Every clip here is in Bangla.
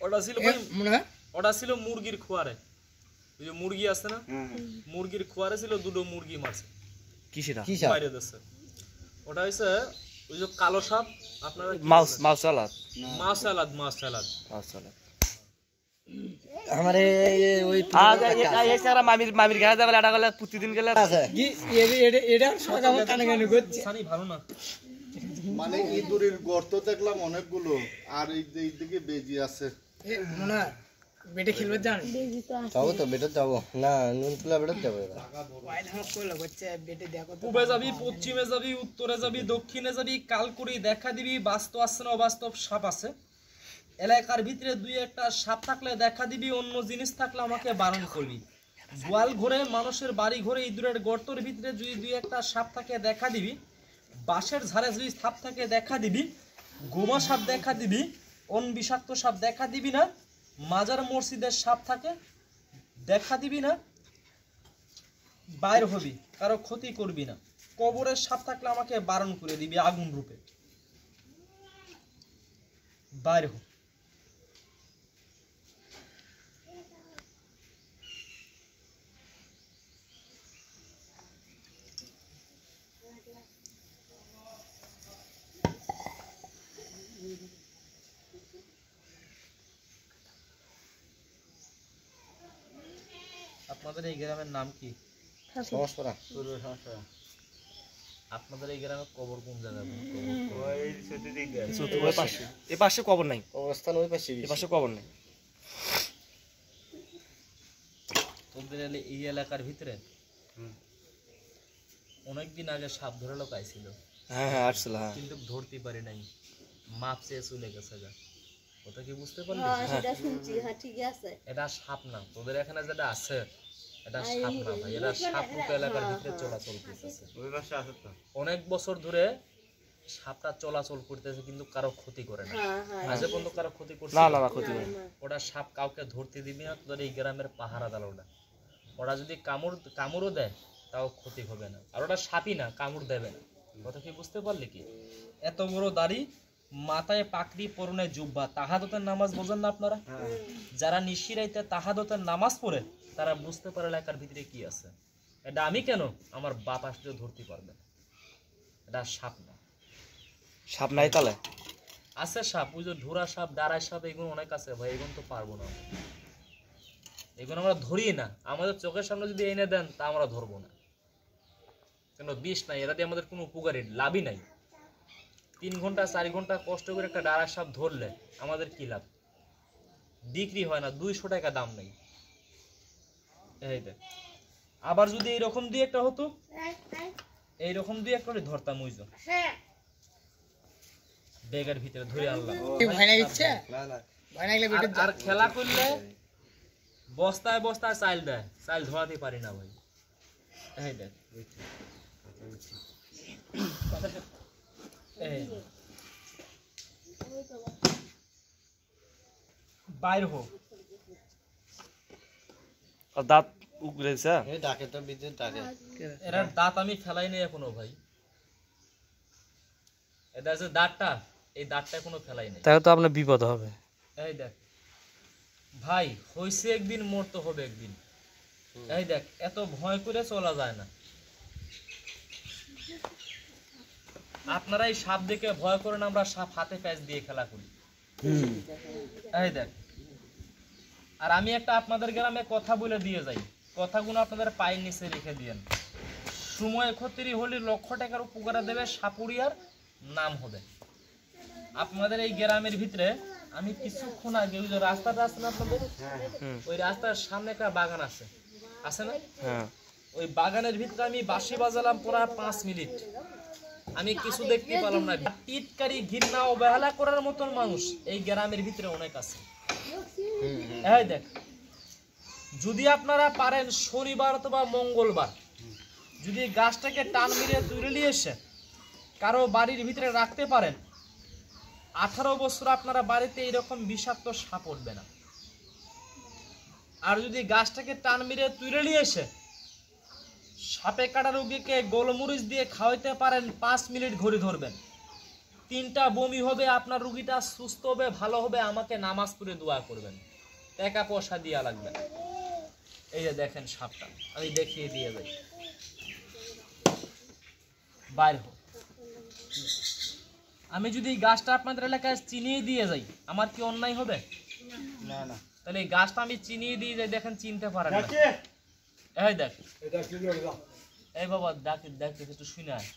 ওটা ছিল ভাই মনে হয় ওটা ছিল মুরগির খোয়ারে, ওই যে মুরগি আছে না, মুরগির খোয়ারে ছিল, দুটো মুরগি মারছে। কি সেটা বাইরে দিচ্ছে, ওটা হইছে ওই যে কালো সাপ। আপনারা মাছ সালাদ हमारे ওই মামির গায়ে যাবে এটা গেলে প্রতিদিন গেলে আছে কি এটা সকালে কানে কানে করছে সানি ভালো না। মানে ইঁদুরের গর্ত দেখলাম অনেকগুলো, আর এই দিকে বেজি আছে। না বেটে খেলবে জান বেজি তো আছে, যাবো তো বেটে যাবো না, নুনকুলা বেটে যাবো। ওয়াইল হাউস কইলো হচ্ছে বেটে দেখো তো, পূবে যাবি, পশ্চিমে যাবি, উত্তরে যাবি, দক্ষিণে যাবি, কাল করি দেখা দিবি, বাস্তব আছে না অবাস্তব সাপ আছে। এলাকার ভিতরে দুই একটা সাপ থাকলে দেখা দিবি, অন্য জিনিস থাকলে আমাকে বারণ করবি। গোয়াল ঘরে, মানুষের বাড়ি ঘরে, ইঁদুরের গর্তের ভিতরে যদি দুই একটা সাপ থাকে দেখা দিবি, বাঁশের ঝাড়ে যদি সাপ থাকে দেখা দিবি, গোমা সাপ দেখা দিবি, অন বিষাক্ত সাপ দেখা দিবি না, মাজার মসজিদের সাপ থাকে দেখা দিবি না, বাইর হবি, কারো ক্ষতি করবি না। কবরের সাপ থাকলে আমাকে বারণ করে দিবি আগুন রূপে, বাইর হ। আপনাদের এই গ্রামের নাম কি? সমস্যা আপনাদের এই গ্রামে কবর কোন জায়গায়? এই পাশে কবর নাই, অবস্থান ওই পাশে, এই পাশে কবর নাই। তোদের এই এলাকার ভিতরে অনেকদিন আগে সাপ ধরে লোক আইছিল। হ্যাঁ হ্যাঁ আসছিল, কিন্তু ধরতে পারি নাই, মাপ চেয়ে চলে গেছে গা। ওটা কি বুঝতে পারলি? সেটা শুনছি, হ্যাঁ ঠিক আছে। এটা সাপ না, তোদের এখানে যেটা আছে এটা সাপ না ভাই, এটা সাপ রূপে এলাকার ভিতরে চলাচল করতেছে। ওই পাশে আছে তো অনেক বছর ধরে সাপটা চলাচল করতেছে, কিন্তু কারো ক্ষতি করে না। আজ পর্যন্ত কারো ক্ষতি করছে না? না ক্ষতি করে না। ওটা সাপ কাউকে ধরতে দিবি না, তোদের এই গ্রামের পাহারা দাল। ওরা যদি কামড়ও দেয় তাও ক্ষতি হবে না, আর ওটা সাপই না, কামড় দেবে না। কথা কি বুঝতে পারলি? কি এত বড় দাড়ি, মাথায় পাকড়ি, পরনে জুব্বা, তাহাদতের নামাজ বোঝেন না আপনারা? যারা নিশিরাইতে তাহাদতের নামাজ পড়ে তারা বুঝতে পারে এলাকার ভিতরে কি আছে। এটা আমি কেন, আমার বাপ আসলে ধরতে পারবে। এটা সাপ না। সাপ নাই তাহলে আছে সাপ, ওই যে ঢোরা সাপ, দাঁড়াই সাপ, এগুলো অনেক আছে ভাই, এগুলো তো পারবো না, এগুলো আমরা ধরি না। আমাদের চোখের সামনে যদি এনে দেন তা আমরা ধরবো না, কেন বিষ নাই, এরা দিয়ে আমাদের কোনো উপকারী লাভই নাই। 3 ঘন্টা 4 ঘন্টা কষ্ট করে একটা দাঁড়াই সাপ ধরলে আমাদের কি লাভ? বিক্রি হয় না, 200 টাকা দাম নেই। এই দেখ, আবার যদি এইরকম দিয়ে একটা হতো, এইরকম দিয়ে একটা ধরতাম, ওই যে ব্যাগের ভিতরে ধরে আনলাম। আর খেলা করলে বস্তায় বস্তায় চাল দেয়, চাল ধরাতে পারি না ভাই। এই দেখ, বাইর হোক, দাঁত উগড়েছে, ডাকে তো বিদ্যুৎ ডাকে। এর দাঁত আমি ফেলাই নাই এখনো ভাই। এটা যে দাঁতটা, এই দাঁতটা এখনো ফেলাই নাই, তাহলে তো আপনার বিপদ হবে। এই দেখ ভাই, হইছে একদিন, মরতে হবে একদিন। এই দেখ, এত ভয় করে চলা যায় না। আপনারা এই সাপ দেখে ভয় করেন, আমরা সাপ হাতে প্যাঁচ দিয়ে খেলা করি। এই দেখ, আর আমি একটা আপনাদের গ্রামে কথা বলে দিয়ে যাই, কথাগুলো আপনাদের পায়ের নিচে রেখে দিয়েন। সময় ক্ষতি হলে 1 লক্ষ টাকার উপকার দেবে, সাপুরিয়ার নাম হবে। আপনাদের এই গ্রামের ভিতরে আমি কিছুক্ষণ আগে ওই যে রাস্তাটা আছে না আপনাদের, ওই রাস্তার সামনে একটা বাগান আছে, আছে না? ওই বাগানের ভিতরে আমি বাঁশি বাজালাম প্রায় 5 মিনিট, আমি কিছু দেখতে পেলাম না। টিটকারি, ঘৃণা, অবহেলা করার মতন মানুষ এই গ্রামের ভিতরে অনেক আছে। এই দেখ, যদি আপনারা পারেন শনিবার অথবা মঙ্গলবার যদি গাছটাকে টান মিলিয়ে তুলে নিয়ে এসে কারো বাড়ির ভিতরে রাখতে পারেন, 18 বছর আপনারা বাড়িতে এরকম বিষাক্ত সাপ উঠবে না। আর যদি গাছটাকে টান মিলিয়ে তুলে নিয়ে এসে সাপে কাটা রোগীকে গোলমরিচ দিয়ে খাওয়াইতে পারেন, 5 মিনিট ঘড়ি ধরবেন, 3টা বমি হবে, আপনার রুগীটা সুস্থ হবে, ভালো হবে, আমাকে নামাজ পড়ে দোয়া করবেন, টাকা পয়সা দিয়া লাগবে। এই যে দেখেন সাপটা, আমি দেখিয়ে দিয়ে যাই, বাইর হোক। আমি যদি এই গাছটা আপনাদের এলাকায় চিনিয়ে দিয়ে যাই, আমার কি অন্যায় হবে? না না, তাহলে এই গাছটা আমি চিনিয়ে দিয়ে যাই, দেখেন চিনতে পারেন না। এই দেখ, এই বাবা দেখ দেখ একটু শুনে আয়।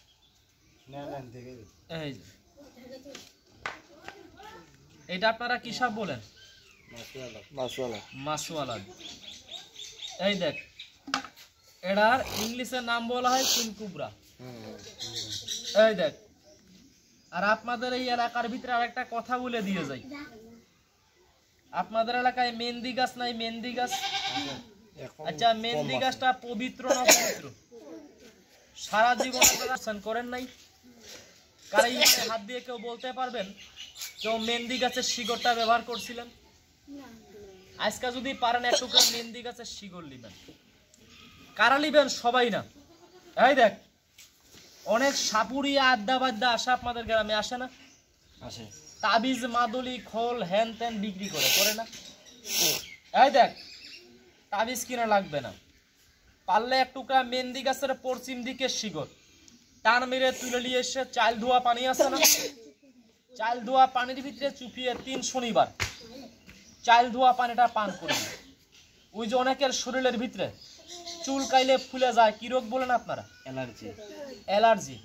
এই যে, এটা আপনারা কি সাপ বলেন? মাসওয়ালা। এই দেখ, এটার ইংলিশের নাম বলা হয় কিংকুবরা। এই দেখ, আর আপনাদের এই এলাকার ভিতরে আরেকটা কথা বলে দিয়ে যাই, আপনাদের এলাকায় মেহেন্দি গাছ নাই? মেহেন্দি গাছ, আচ্ছা মেহেন্দি গাছটা পবিত্র না পবিত্র? সারা জীবন আপনারা করেন নাই? কারা হাত দিয়ে কেউ বলতে পারবেন কেউ মেহেন্দি গাছের শিকড়টা ব্যবহার করছিলেন? আজকে যদি পারেন একটু করে মেহেন্দি গাছের শিকড় নিবেন। কারা নিবেন? সবাই না। এই দেখ, অনেক সাপুরিয়া আড্ডা বাড্ডা আসে আপনাদের গ্রামে, আসে না? আসে। তাবিজ মাদুলি খোল হ্যান ত্যান বিক্রি করে না? এই দেখ, তাবিজ কিনা লাগবে না, পারলে এক টুকরা মেহেন্দি গাছের পশ্চিম দিকে শিকড় টান মেরে তুলে নিয়ে এসে চাল ধোয়া পানি আছে না, চাল ধোয়া পানির ভিতরে চুপিয়ে 3 শনিবার চাল ধোয়া পানিটা পান করবে। ওই যে অনেকের শরীরের ভিতরে চুল কাইলে ফুলে যায়, কি রোগ বলেন আপনারা? অ্যালার্জি।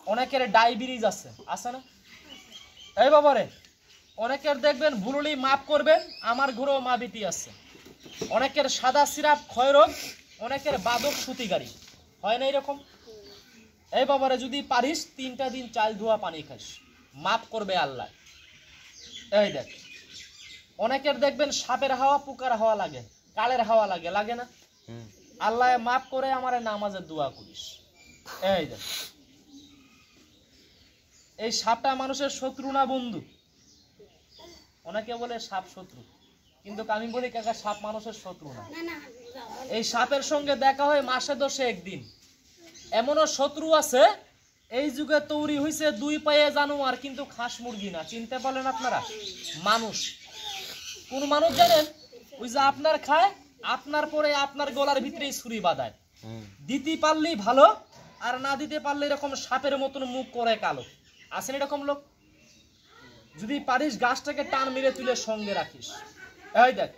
অনেকের ডায়াবেটিস আছে না? এই বাবারে, অনেকের দেখবেন ভুললেই মাপ করবেন, আমার ঘরেও মা বেটি আছে। অনেকের সাদা সিরাপ ক্ষয় রোগ, অনেকের বাদক সুতি গাড়ি, হয় না এরকম? এই বাবারে, যদি পারিস 3টা দিন চাল ধোয়া পানি খাস, মাপ করবে আল্লাহ। এই দেখ, অনেকের দেখবেন সাপের হাওয়া, পোকার হাওয়া লাগে, কালের হাওয়া লাগে না? আল্লাহ মাপ করে আমার নামাজের দোয়া করিস। এই দেখ, এই সাপটা মানুষের শত্রু না বন্ধু? অনেকে বলে সাপ শত্রু, কিন্তু আমি বলি কাকা সাপ মানুষের শত্রু না। এই সাপের সঙ্গে দেখা হয় মাসে 10 একদিন। এমনও শত্রু আছে এই যুগে তৈরি হয়েছে 2 পায়ে জানোয়ার, কিন্তু খাস মুরগি না। চিনতে পারলেন আপনারা? মানুষ। কোন মানুষ জানেন? ওই যে আপনার খায়, আপনার পরে আপনার গলার ভিতরেই ছুরি বাঁধায়। দিতে পারলেই ভালো, আর না দিতে পারলে এরকম সাপের মতন মুখ করে কালো। আসেন এরকম লোক? যদি পারিস গাছটাকে টান মেরে তুলে সঙ্গে রাখিস। এই দেখ,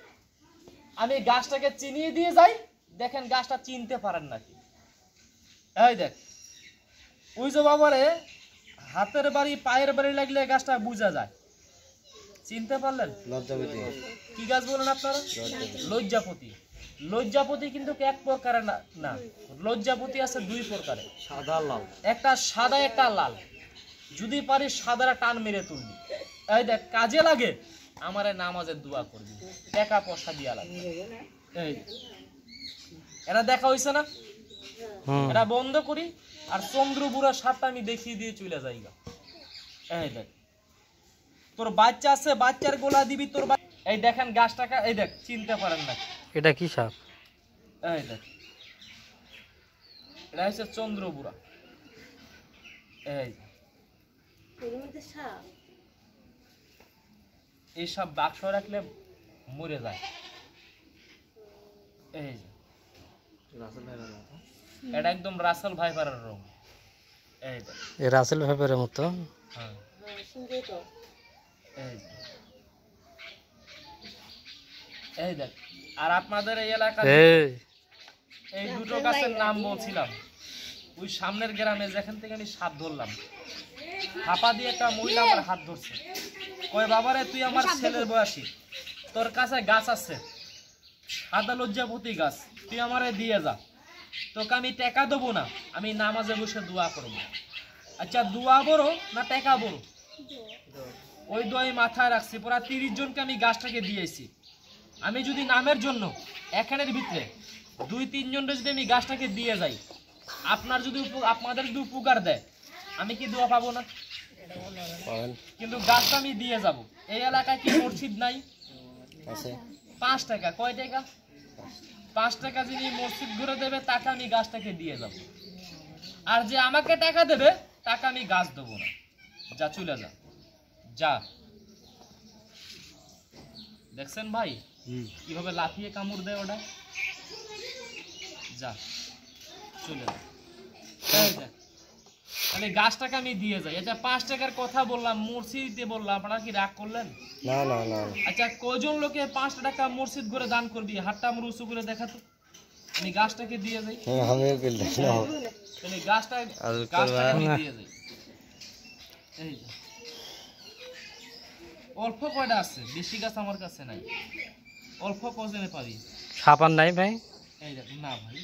আমি গাছটাকে চিনিয়ে দিয়ে যাই, দেখেন গাছটা চিনতে পারেন নাকি। এই দেখ, ওই যে বাবারে হাতের বাড়ি পায়ের বাড়ি লাগলে গাছটা বুঝা যায়। চিনতে পারলেন? কি গাছ বলেন আপনারা? লজ্জাপতি। লজ্জাপতি কিন্তু এক প্রকারের না, লজ্জাপতি আছে 2 প্রকারের, সাদা লাল। একটা সাদা, একটা লাল। যদি পারিস সাদাটা টান মেরে তুলবি। এই দেখ, কাজে লাগে, আমারে নামাজের দোয়া করবি, টাকা পয়সা দিয়া লাগবে। এই এটা দেখা হইছে না? এটা বন্ধ করি, আর চন্দ্রপুরা সাপটা আমি দেখিয়ে দিয়ে চলে যাই। এই দেখ, তোর বাচ্চা আছে, বাচ্চার গোলা দিবি তোর। এই দেখেন গাছটাকে, এই দেখ, চিনতে পারেন না এটা কি সাপ? এই দেখ, এটা হচ্ছে চন্দ্রপুরা। এই সব বাক্স রাখলে মরে যায়। এই এটা একদম রাসেল ভাইপারের রং। এই দেখ, রাসেল ভাইপারের মতো। হ্যাঁ, এই দেখ। আর আপনাদের এই এলাকায় এই 2টো গাছের নাম বলছিলাম, ওই সামনের গ্রামে যেখান থেকে আমি সাপ ধরলাম, হাপা দিয়ে একটা মহিলা আমার হাত ধরছে, কয় বাবারে তুই আমার ছেলের বয়সী, তোর কাছে গাছ আছে সাদা লজ্জাপতি গাছ, তুই আমারে দিয়ে যা, তোকে আমি টাকা দেবো না, আমি নামাজে বসে দোয়া করবো। আচ্ছা, দোয়া বড় না টাকা বড়? ওই দোয়াই মাথায় রাখছি। পুরা 30 জনকে আমি গাছটাকে দিয়েছি। আমি যদি নামের জন্য এখানের ভিতরে 2-3 জনকে যদি আমি গাছটাকে দিয়ে যাই, আপনাদের যদি উপকার দেয়, আমি কি দোয়া পাবো না? কিন্তু গাছটা আমি দিয়ে যাব। এই এলাকায় কি মসজিদ নাই? 5 টাকা। কয় টাকা? 5 টাকা যিনি মসজিদ ঘুরে দেবে তাকে আমি গাছটাকে দিয়ে যাব। আর যে আমাকে টাকা দেবে তাকে আমি গাছ দেবো না। যা চলে যা যা। দেখছেন ভাই কিভাবে লাফিয়ে কামড় দেয় ওটা? যা চলে যা। এই দেখ, তাহলে গাছটাকে আমি দিয়ে যাই। আচ্ছা 5 টাকার কথা বললাম, মসজিদে বললাম, আপনারা কি রাগ করলেন? না না না আচ্ছা কয়জন লোকে 5 টাকা মসজিদ করে দান করবি? হাতটা আমার উঁচু করে দেখাতো, আমি গাছটাকে দিয়ে যাই। আমিও কিনতে তাহলে গাছটাকে আমি দিয়ে যাই। এই যে। অল্প কয়টা আছে, বেশি গাছ আমার কাছে নাই, অল্প কজনে পাবি? সাপান নাই ভাই? এই দেখ না ভাই